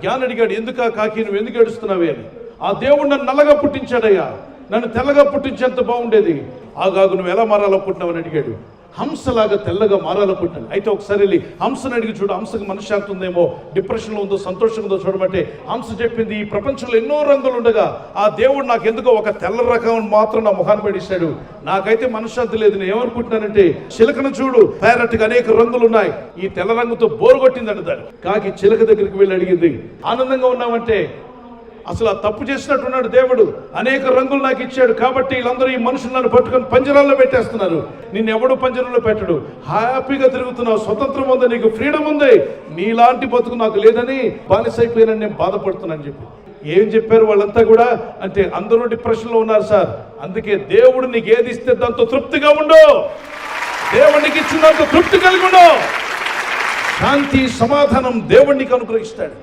జ్ఞాని అడిగాడు, ఎందుకా కాకి నువ్వు ఎందుకు ఏడుస్తున్నావే అని. ఆ దేవుడు నన్ను నల్లగా పుట్టించాడయ్యా, నన్ను తెల్లగా పుట్టించేంత బాగుండేది. ఆగాగు నువ్వు ఎలా మారాలనుకుంటున్నావు అని అడిగాడు. హంసలాగా తెల్లగా మారాలనుకుంటాను. అయితే ఒకసారి వెళ్ళి హంసను అడిగి చూడు, హంసకు మనశ్శాంతి ఉందేమో, డిప్రెషన్లో ఉందో సంతోషంగా ఉందో చూడమంటే హంస చెప్పింది, ఈ ప్రపంచంలో ఎన్నో రంగులు ఉండగా ఆ దేవుడు నాకు ఎందుకో ఒక తెల్ల రకం మాత్రం నా ముఖాన్ని పడిస్తాడు, నాకైతే మనశ్శాంతి లేదు. నేను ఏమనుకుంటున్నానంటే చిలకను చూడు, ప్యారెట్కి అనేక రంగులు ఉన్నాయి, ఈ తెల్ల రంగుతో బోరు కొట్టిందంట దాన్ని. కాకి చిలక దగ్గరికి వెళ్ళి అడిగింది, ఆనందంగా ఉన్నామంటే అసలు ఆ తప్పు చేసినట్టున్నాడు దేవుడు, అనేక రంగులు నాకు ఇచ్చాడు కాబట్టి వీళ్ళందరూ ఈ మనుషులు నన్ను పట్టుకొని పంజరాల్లో పెట్టేస్తున్నారు, నిన్ను ఎవడు పంజరంలో పెట్టడు, హ్యాపీగా తిరుగుతున్నావు, స్వతంత్రం ఉంది, నీకు ఫ్రీడమ్ ఉంది, నీలాంటి బతుకు నాకు లేదని బానిసైపోయానని నేను బాధపడుతున్నాను చెప్పి. ఏం చెప్పారు వాళ్ళంతా కూడా అంటే, అందరూ డిప్రెషన్లో ఉన్నారు సార్, అందుకే దేవుడు నీకు ఏది ఇస్తే దాంతో తృప్తిగా ఉండు, దేవుడికి ఇచ్చిన దాంతో తృప్తి కలిగి ఉండు, శాంతి సమాధానం దేవుడికి అనుగ్రహిస్తాడు.